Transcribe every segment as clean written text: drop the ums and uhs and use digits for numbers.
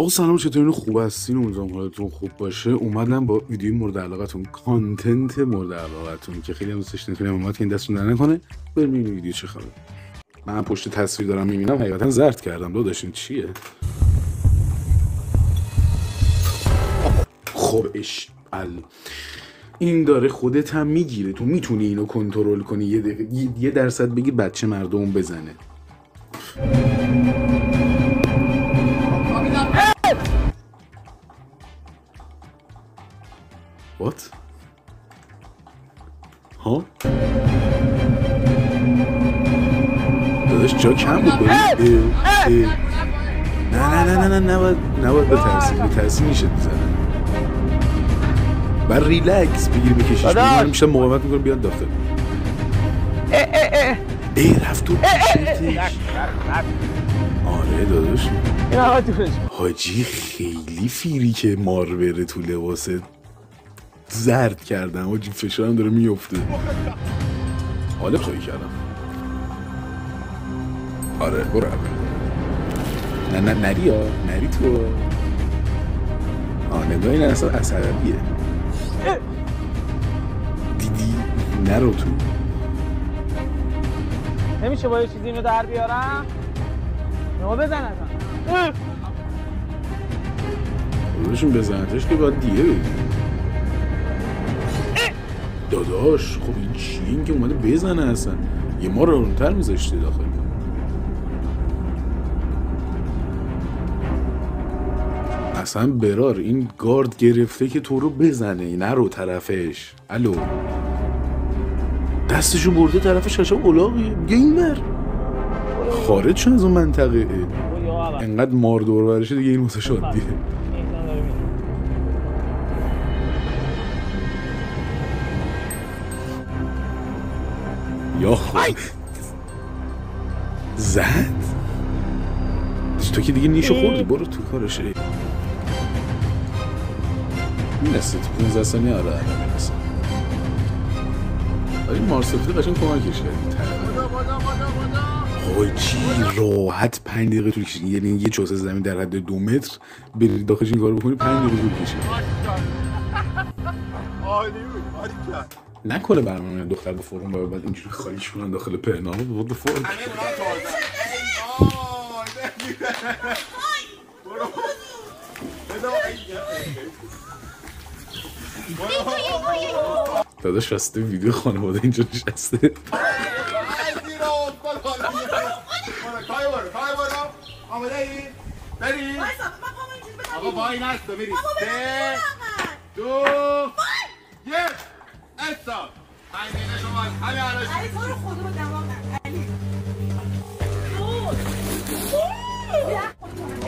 آقا سلام، چطورین؟ خوب هستین؟ امیدوارم حالتون خوب باشه. اومدم با ویدیو مورد علاقتون، کانتنت مورد علاقتون که خیلی هم دوستش نتونم اومد که این دستون در نکنه. بریم این ویدیو چه خبره. من پشت تصویر دارم میبینم، حقیقتا زرد کردم. داداش این چیه؟ خب این داره خودت هم میگیره، تو میتونی اینو کنترل کنی. یه درصد بگیر بچه مردم بزنه. What؟ ها؟ داداش جا کم بود بریم. نه نباید بترسی میشه بزنن. بر ریلکس بگیری بکشیش بیرون، میشه مقاومت میکنه بیاد داخل. رفت تو تیشرتش. آره داداش حاجی خیلی فیری که مار بره تو لباسه. زرد کردم حاجی، فشارم داره میفته. حالا خواهی کردم. آره برو نه نری تو. نگاه این اصلا عصبیه. دیدی نرو تو. نمیشه با یه چیزی اینو در بیارم؟ نما بزن ازم. داداشون بزنتش که باید دیگه بگی. داداش خب این چیه؟ این که اومده بزنه اصلا. یه ما رونتر میذاشته داخل. اصلا برار این گارد گرفته که تو رو بزنه، نرو طرفش. الو دستشو برده طرف شاشه اولاقی. بیا این بر خارج شو از اون منطقه. انقدر مار دور برشه دیگه این واسه شادیه. یا خود زد تو که دیگه نیشو خوردی. برو تو کارشه. میرسه تو 15 ثانیه. آره میرسه. ولی مارسفیل قشنگ کمکش کرد. حاجی راحت 5 دقیقه طول کشید. یعنی یه چوسه زمین در حد 2 متر بری داخلش این کارو بکنی 5 دقیقه طول کشید. نکنه برنامه دختر به فورم باید بعد اینجوری خالیش کنن داخل پهنامه. بود فورم داداش راسته ویدیو خانواده اینجا نشسته. آماده ای؟ بریم؟ آقا وای نست و میریم. 3 2 1 استاپ. 5 دقیقه شما همه علاش علی تو رو خدا رو دوام علی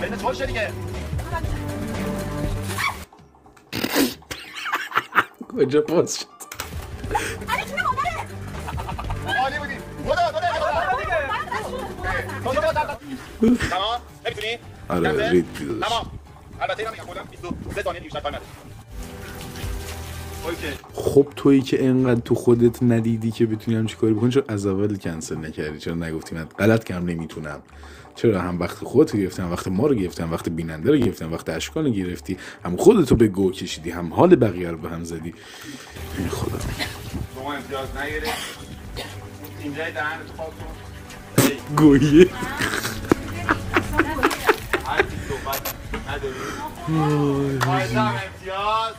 بین چون دیگه. کجا پاس شد؟ علی چونه مادره عالی بودی. تمام نمیتونی؟ آره رید بیداش. تمام البته اینا میگم خودم 23 ثانیه بیشتر تایم ندارم. خب تویی که انقدر تو خودت ندیدی که بتونی همچی کاری بکنی، چرا از اول کنسل نکردی؟ چرا نگفتی من غلط کردم نمیتونم؟ چرا هم وقت خودت گرفتی، هم وقت ما رو گرفتی، هم وقت بیننده رو گرفتی، هم وقت اشکال گرفتی، هم خودتو به گو کشیدی، هم حال بقیه رو به هم زدی. این خدا شما امتیاز نگیره. اینجای دهنتو پاک کن. گویه هر چی صحبت نداری. آیدم امتیاز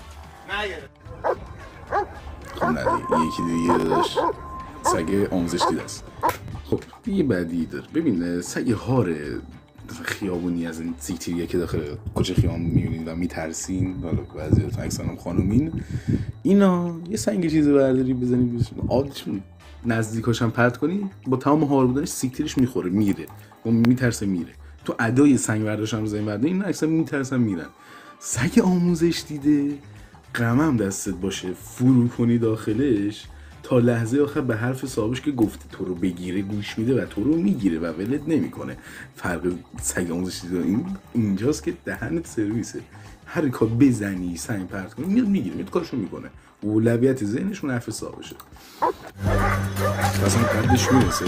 نگیره. خب ندی یکی دیگه داشت. سگ آموزش دیده است. خب یه بدی داره. ببین سگ هاره خیابونی از این سیکتیریه که داخل کوچه خیابون میبینید و میترسین. حالا بعضیاتون اکثرا خانومین اینا یه سنگ چیزی برداری بزنی آبشون نزدیکاش هم پرت کنی، با تمام هار بودنش سیکتیرش میخوره میره و میترسه میره. تو ادای سنگ برداشتن رو زمین برداری اینا اکثرا میترسن میرن. سگ آموزش دیده غمم دستت باشه فرو کنی داخلش تا لحظه آخر به حرف صاحبش که گفتی تو رو بگیره گوش میده و تو رو میگیره و ولت نمیکنه. فرق سگ آموزش دیده اینجاست که دهنت سرویسه. هر کار بزنی سنگ پرت کنی میاد میگیره، میاد کارشو میکنه. اولویت ذهنشون حرف صاحبشه. اصلا قدش میرسه.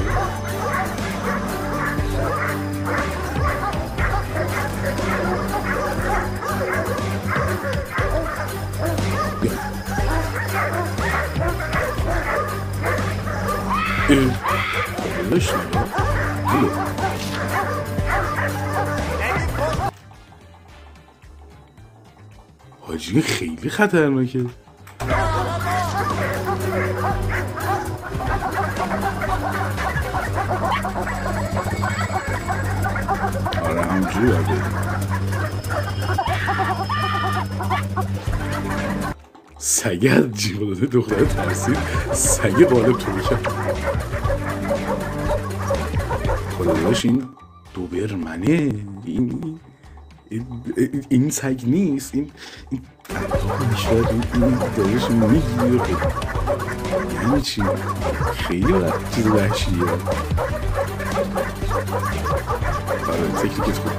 خودش حاجی خیلی خطرناکه. آره همجوری باید بریم. سگه از جیب داده دختره ترسید سگه قالب تو بکن. خدایاش این دوبرمنه، این سگ نیست، این شاید این دارش میگیره. یعنی چی؟ خیلی چیز وحشیه. آره تکنیکت خوب.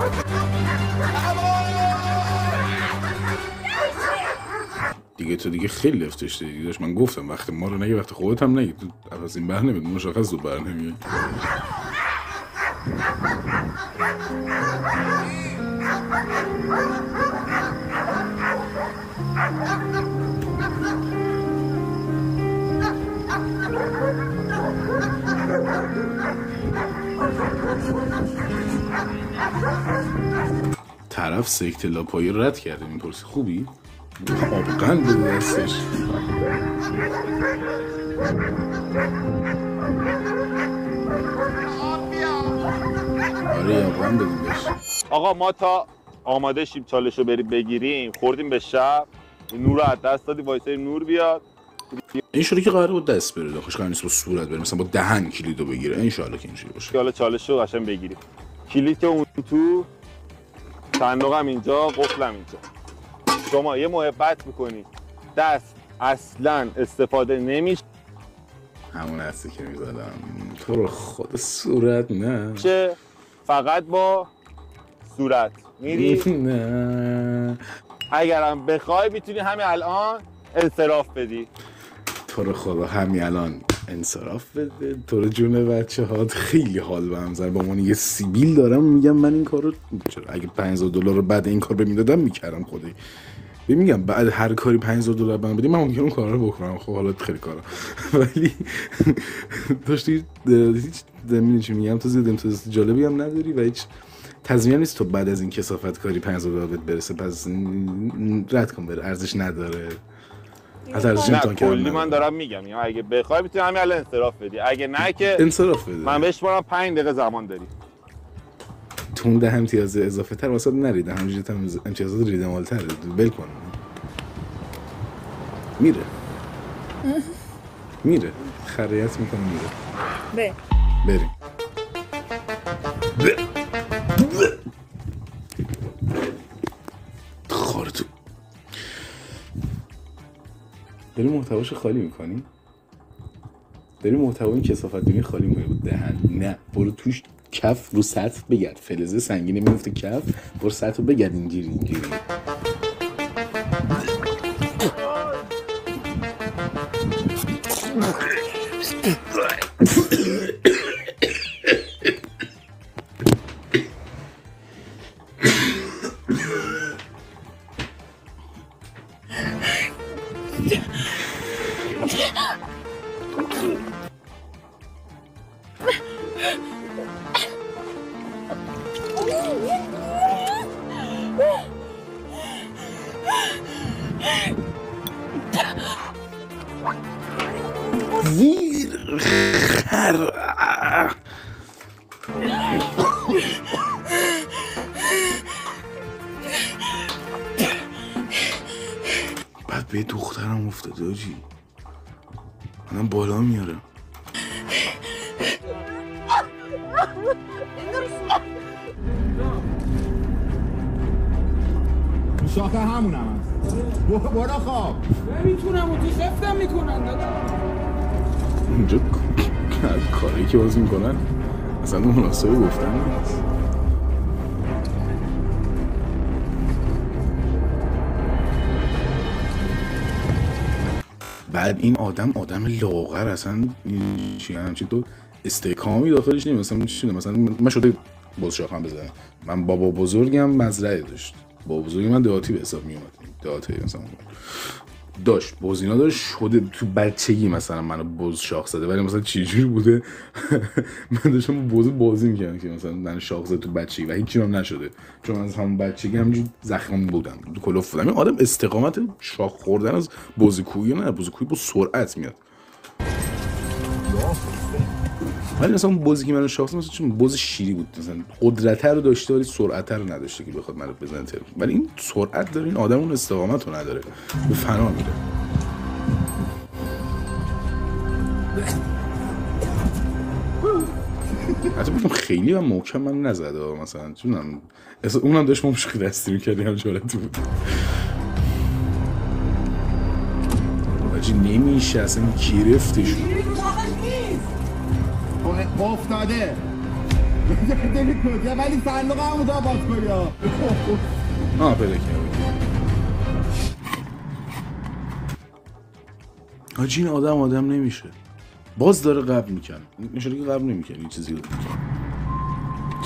دیگه تو دیگه خیلی لفتش دیگه داشت. من گفتم وقت ما رو نگه وقت خودت هم نگه. تو عوض این بر نمید مشخص تو بر نمیگه. طرف سکت لاپایی رد کرده. میپرسی خوبی؟ آبقند بده دستش. آره آبقند بدیم بهش. آقا ما تا آماده شیم چالشو بریم بگیریم خوردیم به شب نور رو از دست دادی وایسای نور بیاد. این شوری که قراره با دست بره داخلش قرار نیست با صورت بره مثلا با دهن کلیدو بگیره. انشالله که اینجوری باشه. حالا چالشو قشنگ بگیریم. کلید که اون تو، صندوقم اینجا، قفلم اینجا. شما یه محبت میکنی دست اصلا استفاده نمیشه. همون هستی که میزدم تو رو خود صورت نه چه فقط با صورت میری. نه اگرم بخوای میتونی همین الان انصراف بدی. تو رو خدا همین الان انصراف بده. تو رو جون بچه هات خیلی حال به هم زد. با من یه سیبیل دارم میگم من این کار رو اگه $5000 رو بعد این کار میدادم میکردم. خودی میگم بعد هر کاری $5000 بهم بدی من ممکنه اون کارا رو بکنم. خب حالا خیلی کارا ولی داشتی هیچ زمینی چی میگم تو زیاد امتیاز جالبی هم نداری و هیچ تضمینی نیست تو بعد از این کثافت کاری $5000 بهت برسه. پس رد کن بره ارزش نداره. نه کلی من دارم میگم یا اگه بخوای میتونی همین الان انصراف بدی. اگه نه که انصراف بده. من بهش میگم 5 دقیقه زمان داری. تو اون ده امتیاز اضافه تر واسه نریده همونجوری امتیازات ریده مالتره. ول کن. میره خریت میکنه میره. بریم. خارتو داری محتواشو خالی میکنی؟ داری محتوا این کثافت دونی خالی میکنی با دهن؟ نه برو توش کف رو سطح بگرد. فلزه سنگینه میفته کف. برو سطح رو بگرد اینجوری. زیر خر بعد به دخترم افتاده آجی. منم بالا میارم. شاخه همونم هست. برو خواب. نمیتونم و تو خفتم میکنن دادا. اینجا کاری که باز میکنن اصلا مناسبه گفتن نیست. بعد این آدم لاغر اصلا چی همچین تو استحکامی داخلش نیست. مثلا من شده باز شاخم بزنم. من بابا بزرگم مزرعه داشت. بابا بزرگ من دهاتی به حساب می اومد. دهاتی مثلا داشت بز اینا داشت شده تو بچگی مثلا منو بز شاخ زده، ولی مثلا چجوری بوده من داشتم با بز بازی میکردم که مثلا من شاخ زده تو بچگی و هیچی هم نشده، چون من از همون بچگی همینجوری زخم بودم، تو کلوف بودم. این آدم استقامت شاخ خوردن از بزکویی نه، بزکویی با سرعت میاد. ولی مثلا اون بزی که منو شاخ زد مثلا چون بز شیری بود، مثلا قدرت رو داشته ولی سرعت رو نداشته که بخواد منو بزنه تر. ولی این سرعت داره، این آدم اون استقامت رو نداره، به فنا میره. حتی بگم خیلی هم محکم من نزده مثلا، چونم اونم داشت ممشق دستی میکردی هم جالتی بود. باجی نمیشه اصلا گرفتش افتاده دلی کجا ولی صندوق همون دا باز کنیا پیدا کرد. حاجی این آدم نمیشه، باز داره قبل میکنه، میشه که قبل نمیکنه این چیزی رو میکنه.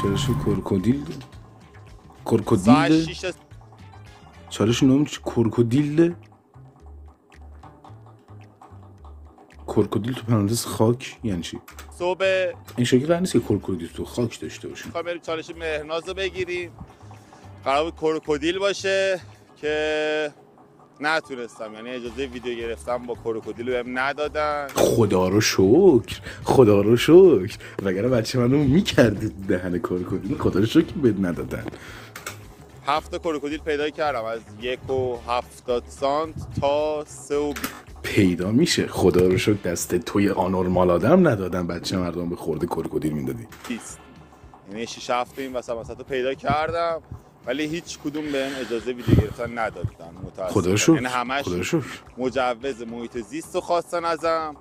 چرا شو کرکودیل چرا نام کرکودیل کرکودیل تو پرانتز خاک یعنی چی؟ صبح این شکلی قرار نیست که کرکودیل تو خاک داشته باشیم. میخوایم بریم چالش مهرناز رو بگیریم، قرار بود کرکودیل باشه که نتونستم، یعنی اجازه ویدیو گرفتم با کرکودیل بهم ندادن. خدا رو شکر وگرنه بچه منو میکردید دهن کرکودیل. خدا رو شکر بهت ندادن. 7 کرکودیل پیدا کردم از 1.70 سانت تا 3 پیدا میشه. خدا رو شکر دست توی آنورمال آدم ندادن بچه مردم به خورده کرکودیل میدادی. یعنی 6 هفته این وسط رو پیدا کردم ولی هیچ کدوم بهم اجازه ویدیو گرفتن ندادن متأسفانه. خدا رو شکر. یعنی همش مجوز محیط زیست رو خواستن ازم.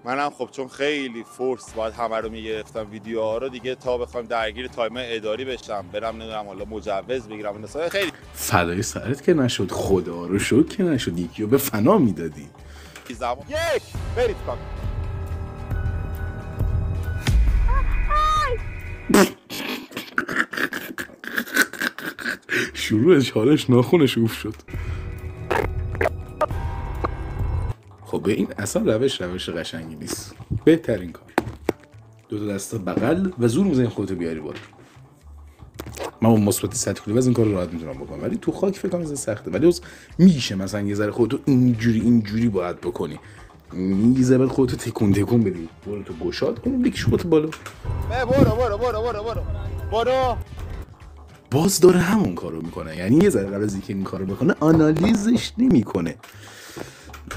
منم خب چون خیلی فورس باید همه رو میگرفتم ویدیوها رو دیگه، تا بخوام درگیر تایم اداری بشم برم نمیدونم حالا مجوز بگیرم این خیلی فدای سرت که نشد. خدا رو شکر که نشد، یکی رو به فنا میدادی. یک برید کن شروع چالش ناخونش اوف شد. خب به این اصلا روش قشنگی نیست. بهترین کار 2 دستا بغل و زور میزنی خودتو بیاری بالا. من با مثبت 100 کیلو وزن این کار رو راحت میتونم بکنم، ولی تو خاک فکر کنم سخته. ولی میشه مثلا یه ذره خودتو اینجوری باید بکنی، یه ذره خودتو تکون بدی، برو تو گشاد کنی بکش خودت بالا. برو باز داره همون کارو میکنه، یعنی یه ذره قبل از اینکه این کارو بکنه آنالیزش نمیکنه.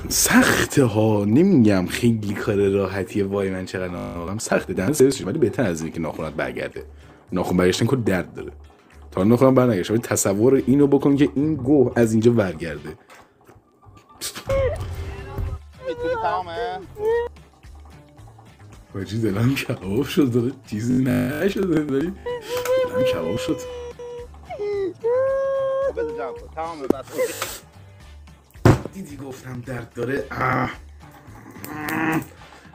سخته ها، نمیگم خیلی کار راحتیه، وای من چقدر ناراحتم، سخته دهن سرویس، ولی بهتر از اینکه ناخونات برگرده. ناخون برگشتن که درد داره، تا ناخونم برنگشت. ولی تصور اینو بکن که این گوه از اینجا برگرده. تمامه واجی دلم کباب شد، داره چیزی نشده، داری دلم کباب شد. تمامه بس دیدی گفتم درد داره.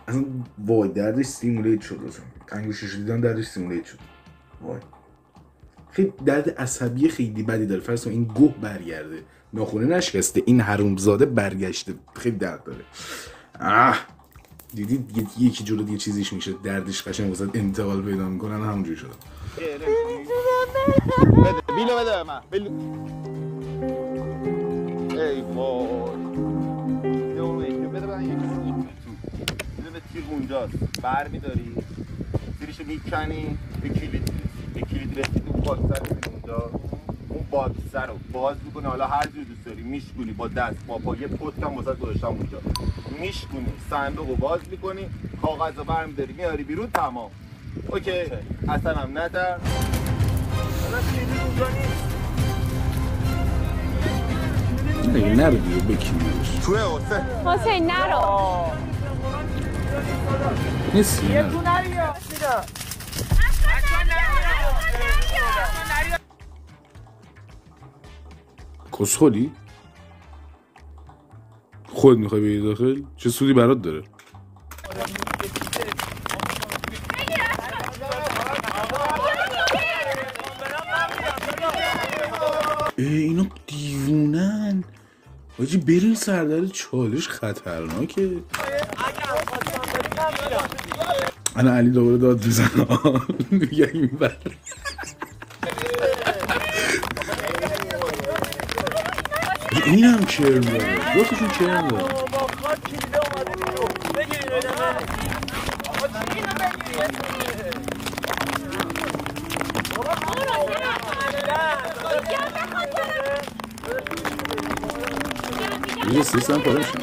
اصلا وای دردش سیمولیت شد، اصلا تنگوشش دیدم دردش سیمولیت شد. وای خیلی درد عصبی خیلی بدی داره. فرض کن این گوه برگرده، ناخونه نشکسته، این حرومزاده برگشته، خیلی درد داره. دیدی یکی جلو دیگه چیزیش میشه، دردش قشنگ واسه انتقال پیدا میکنن، همونجوری شده. بیلو بده من ای وای بده من یکی برو بده به تیغ اونجاست، بر میداری تیرشو میکنی به کلید رسید اون باکسر میدید اونجا، اون باکسر رو باز میکنی، حالا هر جور دوست داری میشکنی با دست با پا، یه پست هم واسه گذاشتم اونجا، میشکنی صندوق رو باز میکنی، کاغذ رو برمیداری میاری بیرون، تمام. اوکی اصلا هم ندار نرو دیگه بکنیمش توی حسین نرو نیستی نرو کسخولی؟ خود میخوای بگی داخل؟ چه سودی برات داره؟ اینا دیوونن حاجی بریم سردر چالش خطرناکه. الان علی دوباره داد میزنه میگه این بر این هم کرم داره، دوستشون کرم داره. یه سیستم پاره شد.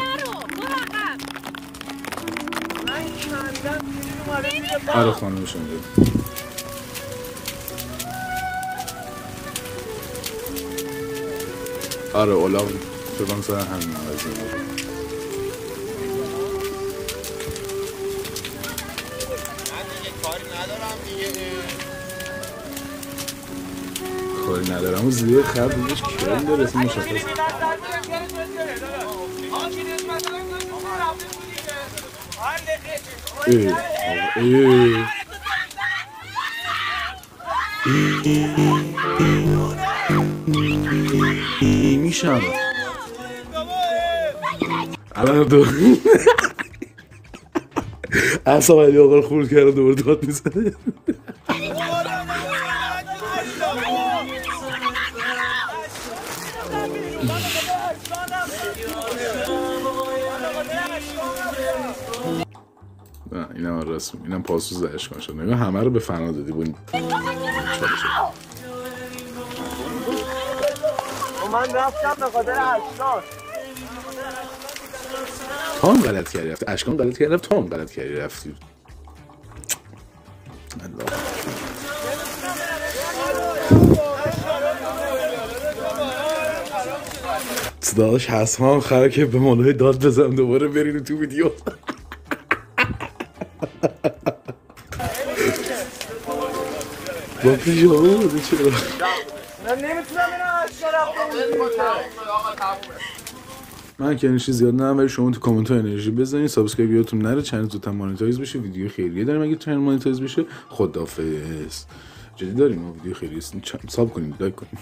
آره خانمشون بود. آره اولاغ فکرم سر همین مغازه بود. کاری ندارم و زیاد خرد بودش کرم داره اسم مشخص. میشم الان دو اصلا علی آقا رو خورد کرده دوباره داد میزنه. نه اینم رسم، اینم پاسوز اشکان شد. نگاه همه رو به فنا دادی بود. من رفتم به خاطر اشکان. تو هم غلط کردی رفتی، اشکان غلط کردی رفت، تو هم غلط کردی رفتی. صداش هست ها خرا که به مالای داد بزنم دوباره برین تو ویدیو. با پیجامه بوده چرا؟ من نمیتونم اینو من که انرژی زیاد ندارم ولی شما تو کامنت ها انرژی بزنید، سابسکرایب یادتون نره، چنل زودتر مانیتایز بشه. ویدیو خیریه داریم اگه چنل مانیتایز بشه. خداحافظ. جدی داریم ما ویدیو خیریه، ساب کنید، لایک کنید.